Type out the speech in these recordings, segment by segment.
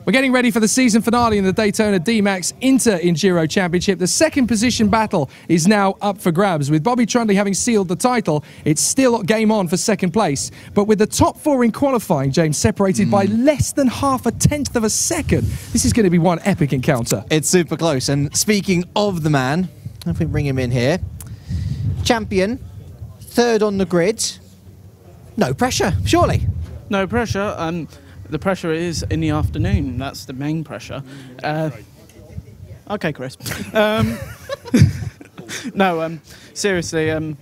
We're getting ready for the season finale in the Daytona DMAX Enduro Championship. The second position battle is now up for grabs. With Bobby Trundley having sealed the title, it's still game on for second place. But with the top four in qualifying, James, separated by less than half a tenth of a second, this is going to be one epic encounter. It's super close. And speaking of the man, if we bring him in here, champion, third on the grid, no pressure, surely. No pressure. The pressure is in the afternoon. That's the main pressure. Okay, Chris. No, seriously, I'm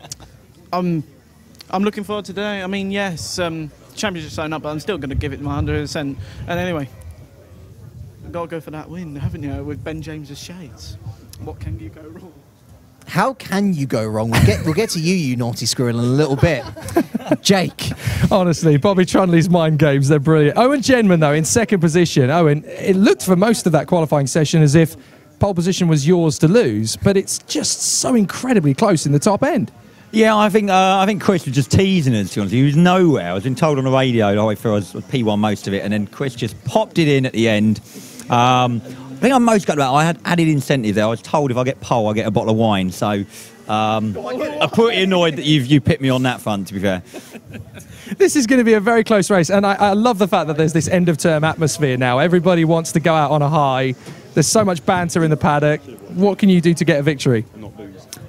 looking forward to today. I mean, yes, championship's sewn up, but I'm still going to give it my 100%. And anyway, you've got to go for that win, haven't you? With Ben James's shades. What can you go wrong? How can you go wrong? We'll get to you naughty squirrel, in a little bit. Jake. Honestly, Bobby Trundley's mind games, they're brilliant. Owen Genman, though, in second position. Owen, it looked for most of that qualifying session as if pole position was yours to lose, but it's just so incredibly close in the top end. Yeah, I think Chris was just teasing us, to be honest. He was nowhere. I was been told on the radio the way through, I was P1 most of it, and then Chris just popped it in at the end. I think I'm most gutted about it. I had added incentive there. I was told if I get pole, I get a bottle of wine. So I'm pretty annoyed that you picked me on that front, to be fair. This is going to be a very close race, and I love the fact that there's this end-of-term atmosphere now. Everybody wants to go out on a high. There's so much banter in the paddock. What can you do to get a victory?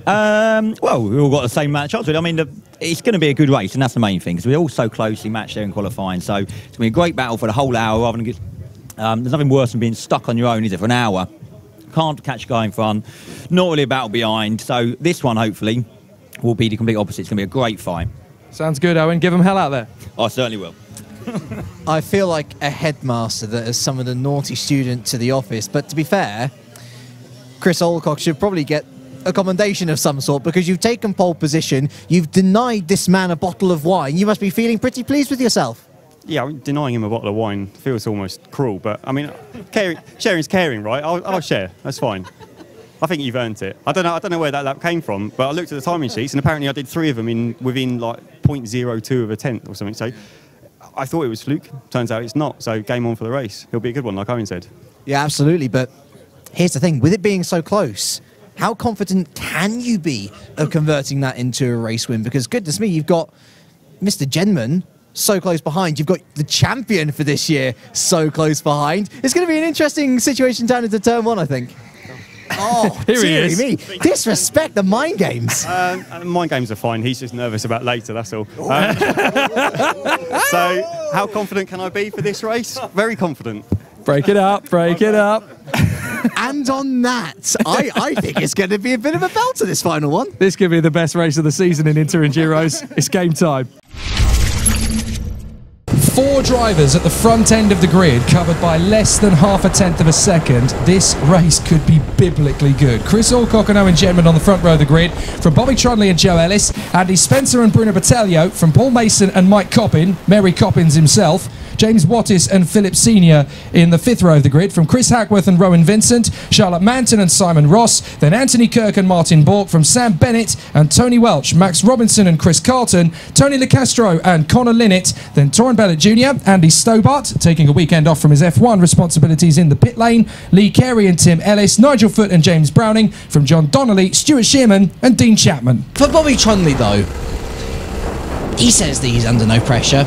Well, we've all got the same match odds. I mean, it's going to be a good race, and that's the main thing, because we're all so closely matched there in qualifying. So it's going to be a great battle for the whole hour, rather than get... there's nothing worse than being stuck on your own, is it, for an hour? Can't catch a guy in front, not really a battle behind. So this one, hopefully, will be the complete opposite. It's going to be a great fight. Sounds good, Owen. Give them hell out there. I certainly will. I feel like a headmaster that has summoned a naughty student to the office. But to be fair, Chris Alcock should probably get a commendation of some sort, because you've taken pole position, you've denied this man a bottle of wine. You must be feeling pretty pleased with yourself. Yeah, denying him a bottle of wine feels almost cruel, but I mean, sharing's caring, right? I'll share. That's fine. I think you've earned it. I don't know where that lap came from, but I looked at the timing sheets, and apparently I did 3 of them within like 0.02 of a tenth or something. So I thought it was fluke. Turns out it's not. So game on for the race. It'll be a good one, like Owen said. Yeah, absolutely. But here's the thing: with it being so close, how confident can you be of converting that into a race win? Because goodness me, you've got Mr. Genman so close behind. You've got the champion for this year so close behind. It's going to be an interesting situation down into turn 1, I think. Oh, here he is. Me. Disrespect the mind games. Mind games are fine. He's just nervous about later, that's all. So, how confident can I be for this race? Very confident. Break it up, break it up. And on that, I think it's going to be a bit of a belter, this final one. This could be the best race of the season in Inter-Enduros. It's game time. 4 drivers at the front end of the grid, covered by less than half a tenth of a second. This race could be biblically good. Chris Alcock and Owen Genman on the front row of the grid. From Bobby Trundley and Joe Ellis, Andy Spencer and Bruno Botelho. From Paul Mason and Mike Coppin, Mary Coppins himself. James Wattis and Philip Senior in the 5th row of the grid. From Chris Hackworth and Rowan Vincent, Charlotte Manton and Simon Ross, then Anthony Kirk and Martin Bork. From Sam Bennett and Tony Welch, Max Robinson and Chris Carlton, Tony LeCastro and Connor Linnett, then Torrin Bellett Jr., Andy Stobart, taking a weekend off from his F1 responsibilities in the pit lane, Lee Carey and Tim Ellis, Nigel Foote and James Browning. From John Donnelly, Stuart Shearman and Dean Chapman. For Bobby Trundley, though, he says that he's under no pressure.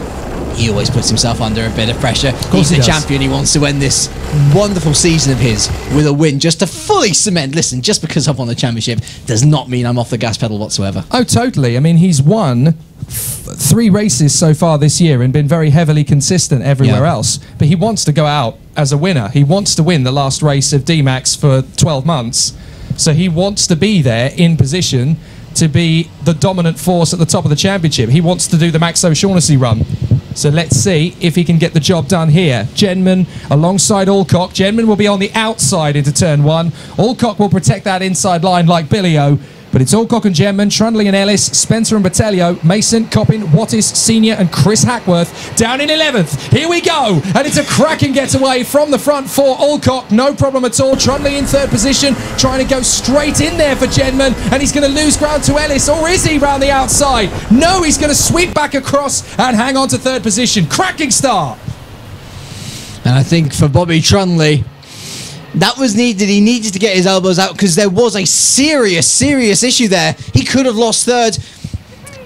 He always puts himself under a bit of pressure. He's the champion. He wants to end this wonderful season of his with a win, just to fully cement. Listen, just because I've won the championship does not mean I'm off the gas pedal whatsoever. Oh, totally. I mean, he's won 3 races so far this year and been very heavily consistent everywhere else. But he wants to go out as a winner. He wants to win the last race of DMAX for 12 months. So he wants to be there in position to be the dominant force at the top of the championship. He wants to do the Max O'Shaughnessy run. So let's see if he can get the job done here. Genman alongside Alcock. Genman will be on the outside into turn 1. Alcock will protect that inside line like Billy O. But it's Alcock and Genman, Trundley and Ellis, Spencer and Botelho, Mason, Coppin, Wattis, Senior and Chris Hackworth down in 11th. Here we go. And it's a cracking getaway from the front for Alcock. No problem at all. Trundley in 3rd position, trying to go straight in there for Genman. And he's going to lose ground to Ellis. Or is he round the outside? No, he's going to sweep back across and hang on to 3rd position. Cracking start. And I think for Bobby Trunley, that was needed. He needed to get his elbows out because there was a serious issue there. He could have lost third.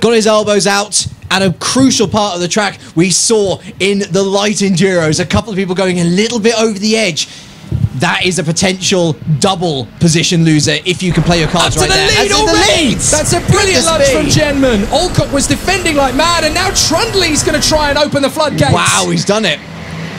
Got his elbows out. And a crucial part of the track we saw in the light enduros, a couple of people going a little bit over the edge. That is a potential double position loser if you can play your cards right there. Lead already! That's a brilliant lunge from Genman. Alcock was defending like mad, and now Trundley's going to try and open the floodgates. Wow, he's done it.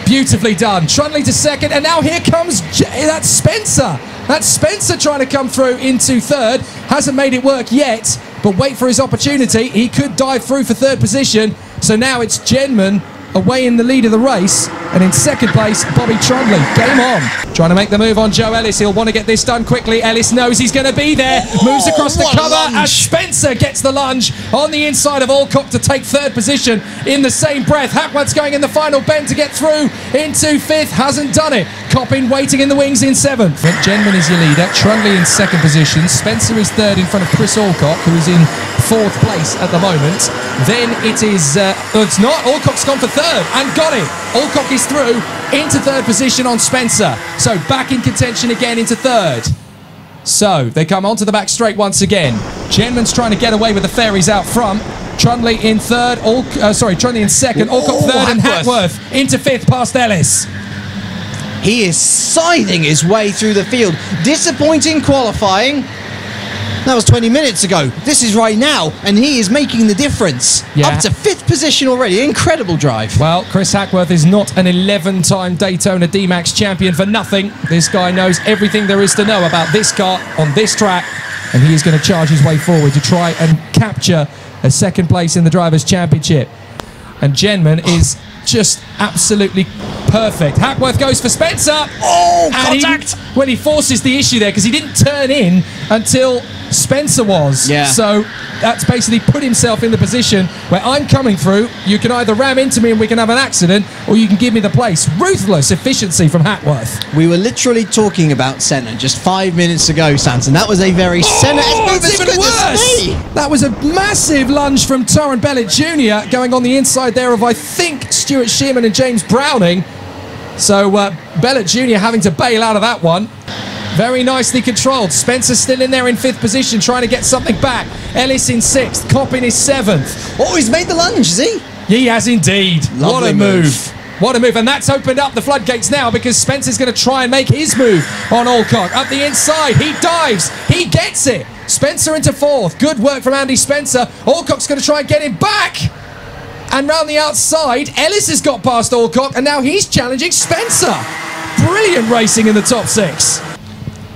Beautifully done. Trundley to second, and now here comes that's Spencer. That's Spencer trying to come through into third. Hasn't made it work yet, but wait for his opportunity. He could dive through for third position. So now it's Genman away in the lead of the race, and in second place, Bobby Trundley. Game on. Trying to make the move on Joe Ellis. He'll want to get this done quickly. Ellis knows he's going to be there. Moves across the cover as Spencer gets the lunge on the inside of Alcock to take third position in the same breath. Hackworth's going in the final bend to get through into fifth. Hasn't done it. Coppin waiting in the wings in seventh. Genman is your leader. Trundley in second position. Spencer is third in front of Chris Alcock, who is in fourth place at the moment. Then it is, it's not. Alcock's gone for third and got it. Alcock is through into third position on Spencer. So back in contention again into third. So they come onto the back straight once again. Genman's trying to get away with the fairies out front. Trundley in third. Trundley in second. Alcock third, and Hackworth into fifth past Ellis. He is scything his way through the field. Disappointing qualifying. That was 20 minutes ago. This is right now, and he is making the difference. Yeah. Up to fifth position already. Incredible drive. Well, Chris Hackworth is not an 11-time Daytona DMAX champion for nothing. This guy knows everything there is to know about this car on this track, and he is going to charge his way forward to try and capture a second place in the Drivers' Championship. And Genman is just absolutely perfect. Hackworth goes for Spencer. Oh, contact! He forces the issue there because he didn't turn in until Spencer was. Yeah. So that's basically put himself in the position where I'm coming through. You can either ram into me and we can have an accident, or you can give me the place. Ruthless efficiency from Hackworth. We were literally talking about centre just 5 minutes ago, Sanson. That was a very centre. That's even worse. That was a massive lunge from Torrent Bellett Jr. going on the inside there of, I think, Stuart Shearman and James Browning. So Bellett Jr. having to bail out of that one. Very nicely controlled. Spencer still in there in fifth position, trying to get something back. Ellis in sixth. Coppin is seventh. Oh, he's made the lunge, is he? He has indeed. Lovely what a move. What a move. And that's opened up the floodgates now because Spencer's going to try and make his move on Alcock. Up the inside. He dives. He gets it. Spencer into fourth. Good work from Andy Spencer. Alcock's going to try and get him back. And round the outside, Ellis has got past Alcock, and now he's challenging Spencer. Brilliant racing in the top six.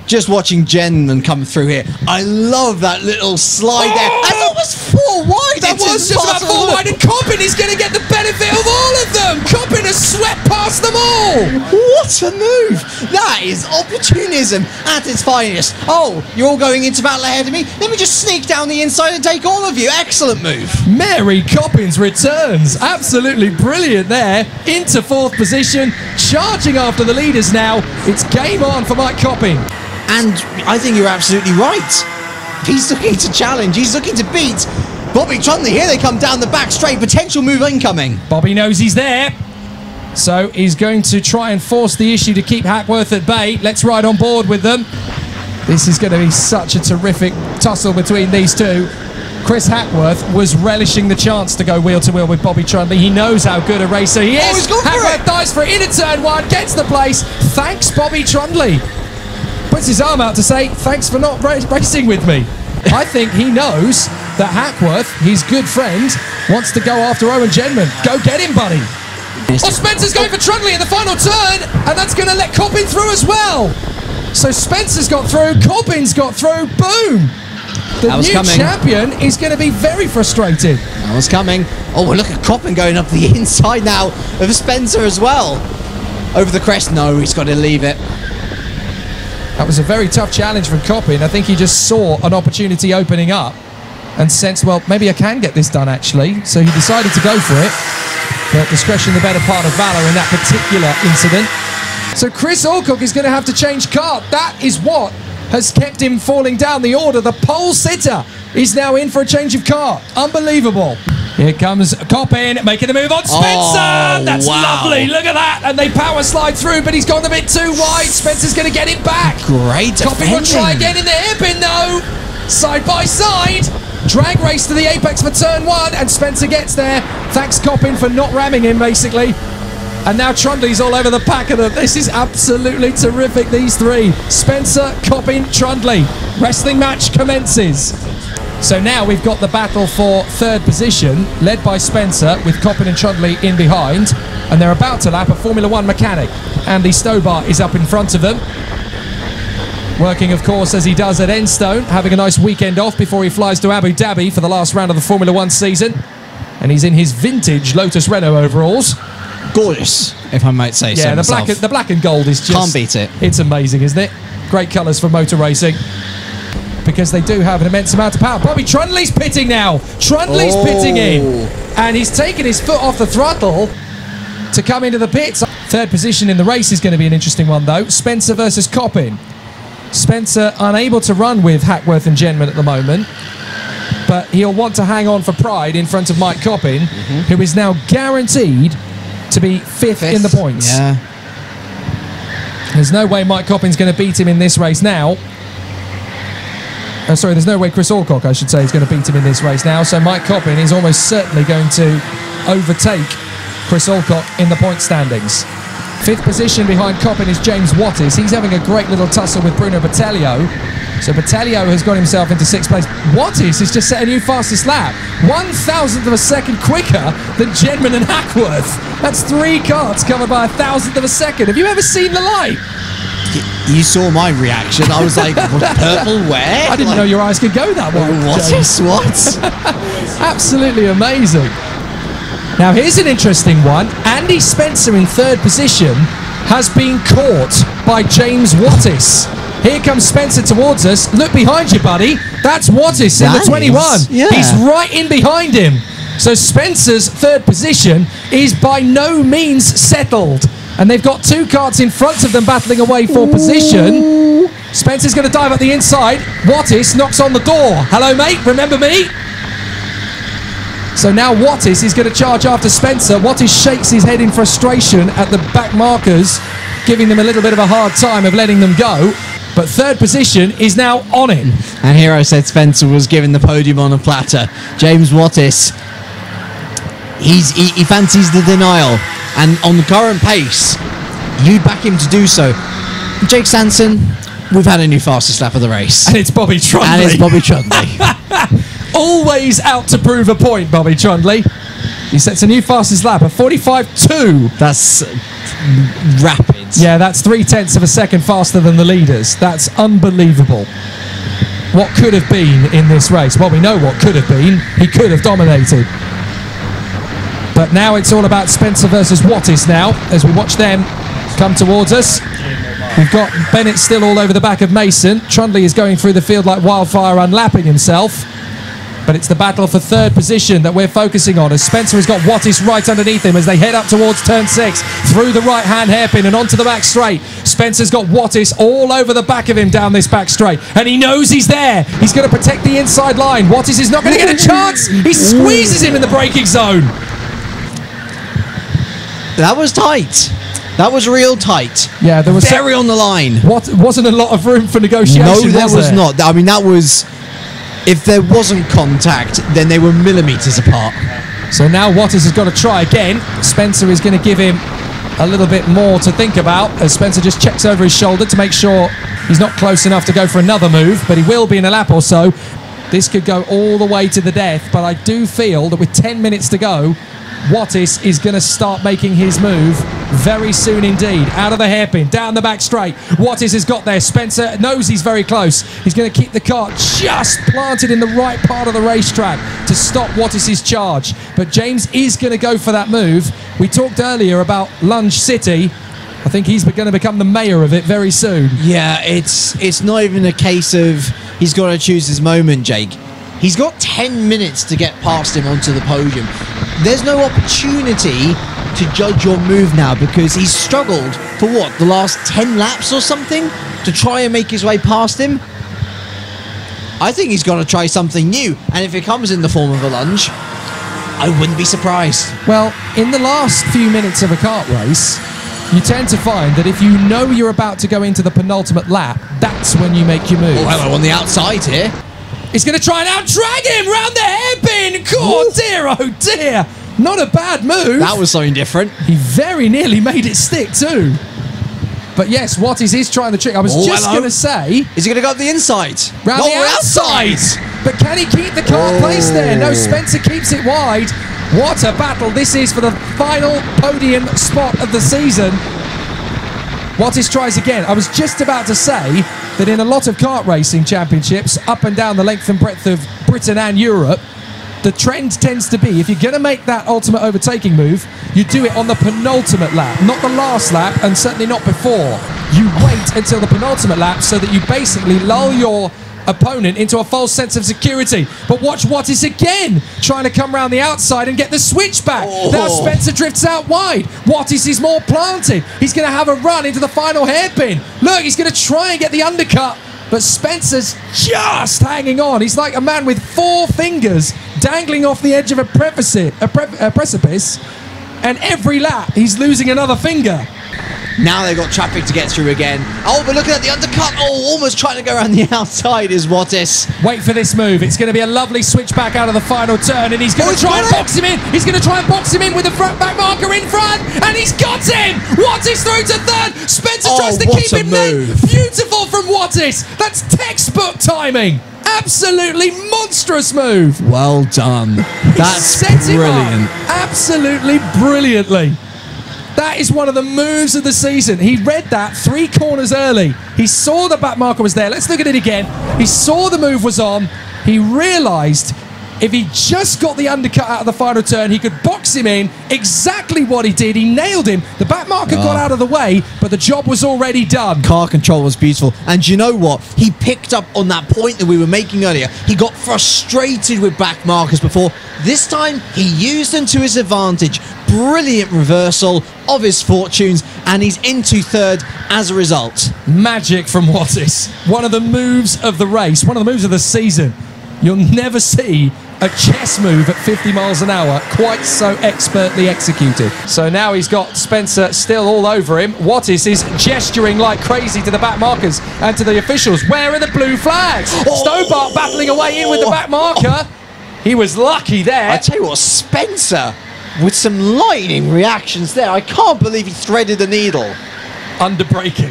Just watching Genman come through here. I love that little slide there. That's almost four wide. That was just about four wide, and Coppin is going to get the benefit of all of them. Coppin has swept past them all. What a move. That is opportunism at its finest. Oh, you're all going into battle ahead of me? Let me just sneak down the inside and take all of you. Excellent move. Mary Coppins returns. Absolutely brilliant there. Into fourth position. Charging after the leaders now. It's game on for Mike Coppin. And I think you're absolutely right. He's looking to challenge. He's looking to beat Bobby Trundley. Here they come down the back straight. Potential move incoming. Bobby knows he's there. So he's going to try and force the issue to keep Hackworth at bay. Let's ride on board with them. This is going to be such a terrific tussle between these two. Chris Hackworth was relishing the chance to go wheel to wheel with Bobby Trundley. He knows how good a racer he is. Oh, he's gone for Hackworth dives for it into turn one, gets the place. Thanks, Bobby Trundley. Puts his arm out to say, thanks for not racing with me. I think he knows that Hackworth, his good friend, wants to go after Owen Genman. Go get him, buddy. Oh, Spencer's going for Trundley in the final turn, and that's going to let Coppin through as well. So Spencer's got through, Coppin's got through, boom. The new champion is going to be very frustrated. That was coming. Oh, look at Coppin going up the inside now of Spencer as well. Over the crest, no, he's got to leave it. That was a very tough challenge from Coppin. I think he just saw an opportunity opening up and sensed, well, maybe I can get this done, actually. So he decided to go for it. But discretion the better part of valor in that particular incident. So Chris Alcock is going to have to change kart. That is what has kept him falling down the order. The pole sitter is now in for a change of kart. Unbelievable. Here comes Coppin making the move on Spencer. That's lovely. Look at that. And they power slide through, but he's gone a bit too wide. Spencer's going to get it back. Great Coppin will try again in the hairpin, though. Side by side. Drag race to the apex for turn 1, and Spencer gets there. Thanks, Coppin, for not ramming him, basically. And now Trundley's all over the pack of them. This is absolutely terrific, these three. Spencer, Coppin, Trundley. Wrestling match commences. So now we've got the battle for 3rd position, led by Spencer, with Coppin and Trundley in behind. And they're about to lap a Formula 1 mechanic. Andy Stobar is up in front of them. Working, of course, as he does at Enstone, having a nice weekend off before he flies to Abu Dhabi for the last round of the Formula 1 season. And he's in his vintage Lotus Renault overalls. Gorgeous, if I might say so. Yeah, the black and gold is just... Can't beat it. It's amazing, isn't it? Great colours for motor racing. Because they do have an immense amount of power. Bobby Trundley's pitting now. Trundley's pitting in. And he's taken his foot off the throttle to come into the pits. 3rd position in the race is going to be an interesting one, though. Spencer versus Coppin. Spencer unable to run with Hackworth and Genman at the moment, but he'll want to hang on for pride in front of Mike Coppin, who is now guaranteed to be 5th in the points. Yeah. There's no way Mike Coppin's going to beat him in this race now. Sorry, there's no way Chris Alcock, I should say, is going to beat him in this race now. So Mike Coppin is almost certainly going to overtake Chris Alcock in the point standings. 5th position behind Coppin is James Wattis. He's having a great little tussle with Bruno Battaglio. So Battaglio has got himself into 6th place. Wattis has just set a new fastest lap. 1,000th of a second quicker than Genman and Hackworth. That's 3 karts covered by 1,000th of a second. Have you ever seen the light? You saw my reaction. I was like, purple where? I didn't know your eyes could go that way. Wattis, what? Absolutely amazing. Now here's an interesting one. Andy Spencer in 3rd position has been caught by James Wattis. Here comes Spencer towards us. Look behind you, buddy. That's Wattis in the 21. Yeah. He's right in behind him. So Spencer's 3rd position is by no means settled. And they've got 2 karts in front of them battling away for position. Spencer's going to dive up the inside. Wattis knocks on the door. Hello, mate. Remember me? So now Wattis is going to charge after Spencer. Wattis shakes his head in frustration at the back markers, giving them a little bit of a hard time of letting them go. But 3rd position is now on it. And here I said Spencer was given the podium on a platter. James Wattis, he fancies the denial. And on the current pace, you'd back him to do so. Jake Sanson, we've had a new fastest lap of the race. And it's Bobby Trundley. And it's Bobby Trundley. Always out to prove a point, Bobby Trundley. He sets a new fastest lap of 45.2. That's rapid. Yeah, that's 0.3 of a second faster than the leaders. That's unbelievable. What could have been in this race? Well, we know what could have been. He could have dominated. But now it's all about Spencer versus Wattis now, as we watch them come towards us. We've got Bennett still all over the back of Mason. Trundley is going through the field like wildfire, unlapping himself. But it's the battle for 3rd position that we're focusing on, as Spencer has got Wattis right underneath him as they head up towards turn 6, through the right-hand hairpin and onto the back straight. Spencer's got Wattis all over the back of him down this back straight, and he knows he's there. He's going to protect the inside line. Wattis is not going to get a chance. He squeezes him in the braking zone. That was tight. That was real tight. Yeah, there was very on the line. Wasn't a lot of room for negotiation. No, there was not. I mean, that was... If there wasn't contact, then they were millimetres apart. So now Wattis has got to try again. Spencer is going to give him a little bit more to think about, as Spencer just checks over his shoulder to make sure he's not close enough to go for another move, but he will be in a lap or so. This could go all the way to the death, but I do feel that with 10 minutes to go, Wattis is going to start making his move very soon indeed. Out of the hairpin, down the back straight. Wattis has got there. Spencer knows he's very close. He's going to keep the car just planted in the right part of the racetrack to stop Wattis' charge. But James is going to go for that move. We talked earlier about Lunge City. I think he's going to become the mayor of it very soon. Yeah, it's not even a case of he's got to choose his moment, Jake. He's got 10 minutes to get past him onto the podium. There's no opportunity to judge your move now, because he's struggled for what, the last 10 laps or something to try and make his way past him. I think he's got to try something new, and if it comes in the form of a lunge, I wouldn't be surprised. Well, in the last few minutes of a kart race, you tend to find that if you know you're about to go into the penultimate lap, that's when you make your move. Oh, hello on the outside here. He's going to try and out-drag him round the hairpin. Oh dear, oh dear. Not a bad move. That was something different. He very nearly made it stick too. But yes, Wattis is trying the trick. I was just going to say... Is he going to go up the inside? Round the outside. But can he keep the car placed there? No, Spencer keeps it wide. What a battle this is for the final podium spot of the season. Wattis tries again. I was just about to say that in a lot of kart racing championships, up and down the length and breadth of Britain and Europe, the trend tends to be, if you're going to make that ultimate overtaking move, you do it on the penultimate lap, not the last lap, and certainly not before. You wait until the penultimate lap so that you basically lull your opponent into a false sense of security. But watch Wattis again, trying to come around the outside and get the switch back. Now Spencer drifts out wide. Wattis is more planted. He's going to have a run into the final hairpin. Look, he's going to try and get the undercut, but Spencer's just hanging on. He's like a man with 4 fingers dangling off the edge of a precipice, and every lap he's losing another finger. Now they've got traffic to get through again. Oh, but looking at the undercut. Oh, almost trying to go around the outside is Wattis. Wait for this move. It's going to be a lovely switch back out of the final turn, and he's going to try and box him in. He's going to try and box him in with the front back marker in front, and he's got him. Wattis through to third. Spencer tries to keep him there. Beautiful from Wattis. That's textbook timing. Absolutely monstrous move. Well done. That's brilliant. Absolutely brilliantly. That is one of the moves of the season. He read that 3 corners early. He saw the back marker was there. Let's look at it again. He saw the move was on. He realised if he just got the undercut out of the final turn, he could box him in. Exactly what he did. He nailed him. The back marker got out of the way, but the job was already done. Car control was beautiful. And you know what? He picked up on that point that we were making earlier. He got frustrated with back markers before. This time, he used them to his advantage. Brilliant reversal of his fortunes, and he's into third as a result. Magic from Wattis. One of the moves of the race, one of the moves of the season. You'll never see a chess move at 50 miles an hour quite so expertly executed. So now he's got Spencer still all over him. Wattis is gesturing like crazy to the back markers and to the officials. Where are the blue flags? Stobart battling away in with the back marker. He was lucky there. I tell you what, Spencer with some lightning reactions there. I can't believe he threaded the needle. Underbraking.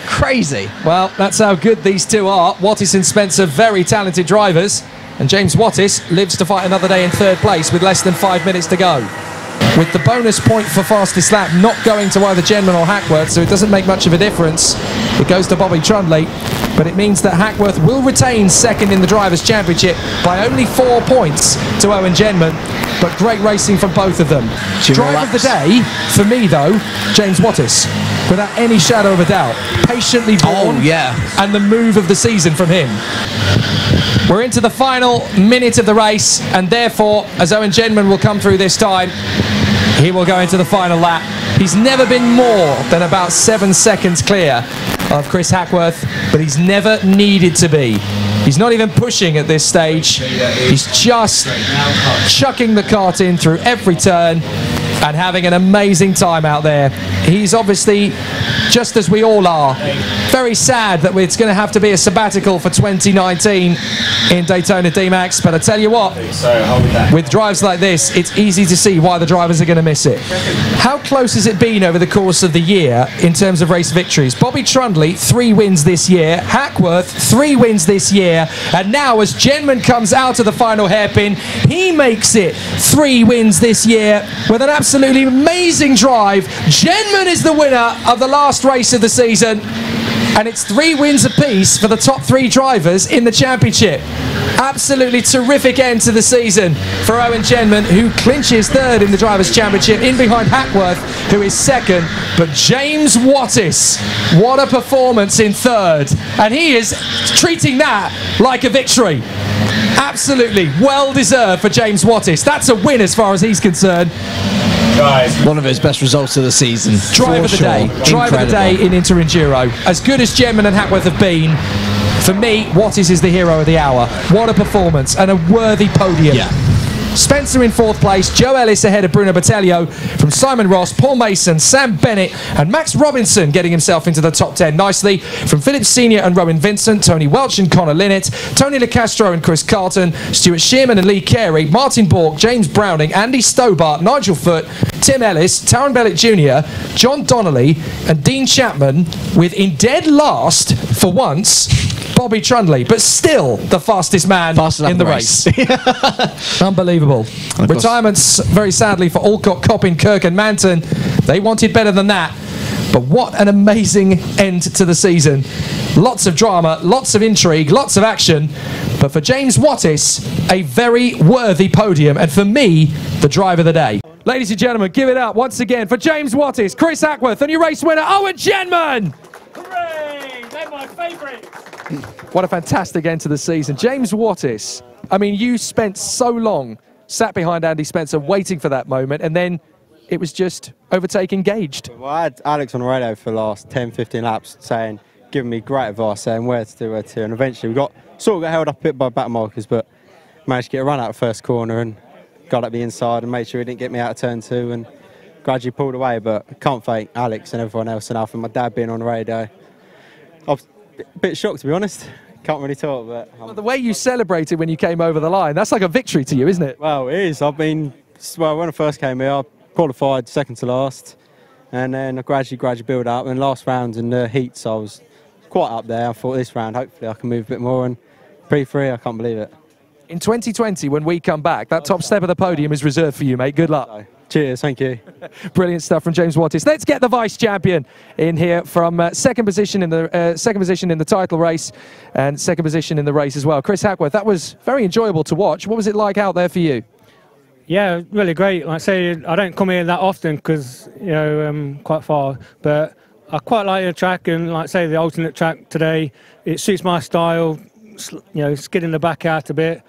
Crazy. Well, that's how good these two are. Wattis and Spencer, very talented drivers. And James Wattis lives to fight another day in third place with less than 5 minutes to go. With the bonus point for fastest lap not going to either Genman or Hackworth, so it doesn't make much of a difference. It goes to Bobby Trundley, but it means that Hackworth will retain second in the Drivers' Championship by only 4 points to Owen Genman, but great racing from both of them. Drive of the day, for me though, James Wattis, without any shadow of a doubt. Patiently born, and the move of the season from him. We're into the final minute of the race, and therefore, as Owen Genman will come through this time, he will go into the final lap. He's never been more than about 7 seconds clear of Chris Hackworth, but he's never needed to be. He's not even pushing at this stage. He's just chucking the kart in through every turn and having an amazing time out there. He's obviously, just as we all are, very sad that it's going to have to be a sabbatical for 2019 in Daytona DMAX, but I tell you what, with drives like this, it's easy to see why the drivers are going to miss it. How close has it been over the course of the year in terms of race victories? Bobby Trundley, 3 wins this year. Hackworth, 3 wins this year. And now as Genman comes out of the final hairpin, he makes it 3 wins this year with an absolutely amazing drive. Genman is the winner of the last race of the season. And it's 3 wins apiece for the top 3 drivers in the championship. Absolutely terrific end to the season for Owen Genman, who clinches third in the Drivers' Championship, in behind Hackworth, who is second. But James Wattis, what a performance in third. And he is treating that like a victory. Absolutely well-deserved for James Wattis. That's a win as far as he's concerned. One of his best results of the season. Drive of the day. Drive of the day in Inter Enduro. As good as Genman and Hackworth have been, for me, Wattis is the hero of the hour. What a performance and a worthy podium. Spencer in 4th place, Joe Ellis ahead of Bruno Botelho, from Simon Ross, Paul Mason, Sam Bennett and Max Robinson getting himself into the top 10 nicely, from Phillips Senior and Rowan Vincent, Tony Welch and Connor Linnett, Tony LeCastro and Chris Carlton, Stuart Shearman and Lee Carey, Martin Bork, James Browning, Andy Stobart, Nigel Foote, Tim Ellis, Taron Bellett Jr., John Donnelly and Dean Chapman, with in dead last, for once, Bobby Trundley, but still the fastest man in the race. Unbelievable. Retirements, very sadly, for Alcott, Coppin, Kirk and Manton. They wanted better than that. But what an amazing end to the season. Lots of drama, lots of intrigue, lots of action. But for James Wattis, a very worthy podium. And for me, the drive of the day. Ladies and gentlemen, give it up once again for James Wattis, Chris Ackworth and your race winner, Owen Genman. Hooray! They're my favourites. What a fantastic end to the season. James Wattis, I mean, you spent so long sat behind Andy Spencer waiting for that moment, and then it was just overtake engaged. Well, I had Alex on the radio for the last 10, 15 laps saying, giving me great advice, saying where to do, and eventually we got held up a bit by back markers, but managed to get a run out of first corner and got up the inside and made sure he didn't get me out of turn 2 and gradually pulled away. But I can't thank Alex and everyone else enough, and my dad being on the radio. I was a bit shocked, to be honest. Can't really talk, but... Well, the way you celebrated when you came over the line, that's like a victory to you, isn't it? Well, it is. When I first came here, I qualified second to last, and then I gradually build up, and last round in the heats I was quite up there. I thought this round hopefully I can move a bit more, and P3 I can't believe it. In 2020 when we come back, that top step of the podium is reserved for you, mate. Good luck. So, cheers, thank you. Brilliant stuff from James Wattis. Let's get the vice champion in here from second position in the title race and second position in the race as well. Chris Hackworth, that was very enjoyable to watch. What was it like out there for you? Yeah, really great. Like I say, I don't come here that often because, you know, quite far, but I quite like the track, and like I say, the alternate track today, it suits my style, you know, skidding the back out a bit.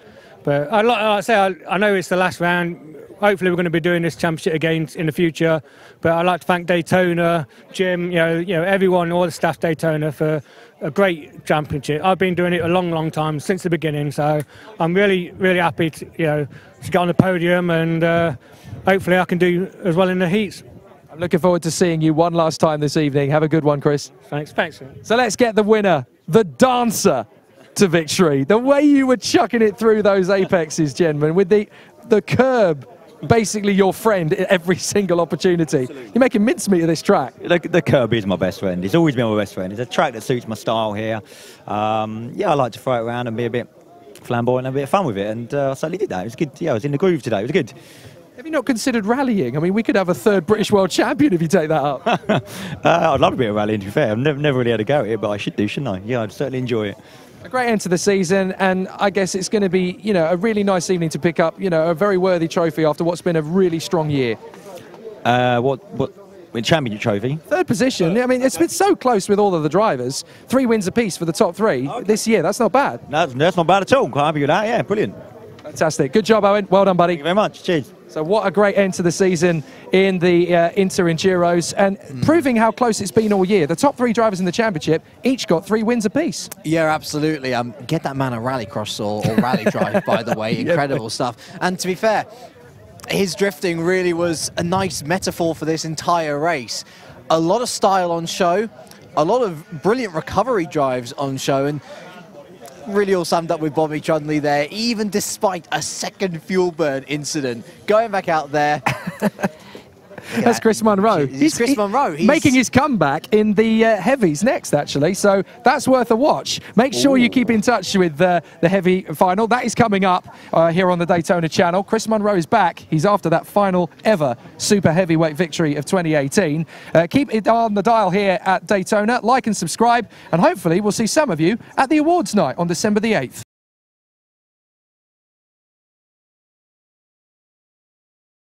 But like I say, I know it's the last round. Hopefully we're going to be doing this championship again in the future. But I'd like to thank Daytona, Jim, you know, everyone, all the staff Daytona for a great championship. I've been doing it a long, long time, since the beginning. So I'm really, really happy to, you know, to get on the podium, and hopefully I can do as well in the heats. I'm looking forward to seeing you one last time this evening. Have a good one, Chris. Thanks. So let's get the winner, the dancer, to victory. The way you were chucking it through those apexes, Genman, with the curb basically your friend at every single opportunity. Absolutely. You're making mincemeat of this track. The curb is my best friend. He's always been my best friend. It's a track that suits my style here. Yeah, I like to throw it around and be a bit flamboyant and a bit of fun with it, and I certainly did that. It was good. Yeah, I was in the groove today. It was good. Have you not considered rallying? I mean, we could have a third British World Champion if you take that up. I'd love a bit of rallying, to be fair. I've never really had a go at it, but I should do, shouldn't I? Yeah, I'd certainly enjoy it. A great end to the season, and I guess it's going to be, you know, a really nice evening to pick up, you know, a very worthy trophy after what's been a really strong year. What championship trophy? Third position. I mean, it's been so close with all of the drivers. 3 wins apiece for the top 3 this year. That's not bad. No, that's not bad at all. Quite happy with that. Yeah, brilliant. Fantastic. Good job, Owen. Well done, buddy. Thank you very much. Cheers. So what a great end to the season in the Inter Enduros, and proving how close it's been all year. The top 3 drivers in the championship each got 3 wins apiece. Yeah, absolutely. Get that man a rallycross or rally drive, by the way. Incredible stuff. And to be fair, his drifting really was a nice metaphor for this entire race. A lot of style on show, a lot of brilliant recovery drives on show, and really all summed up with Bobby Trundley there, even despite a second fuel burn incident. Going back out there. That's Chris Munro. Chris Munro. He's making his comeback in the heavies next, actually. So that's worth a watch. Make sure you keep in touch with the heavy final. That is coming up here on the Daytona channel. Chris Munro is back. He's after that final ever super heavyweight victory of 2018. Keep it on the dial here at Daytona. Like and subscribe. And hopefully we'll see some of you at the awards night on December the 8th.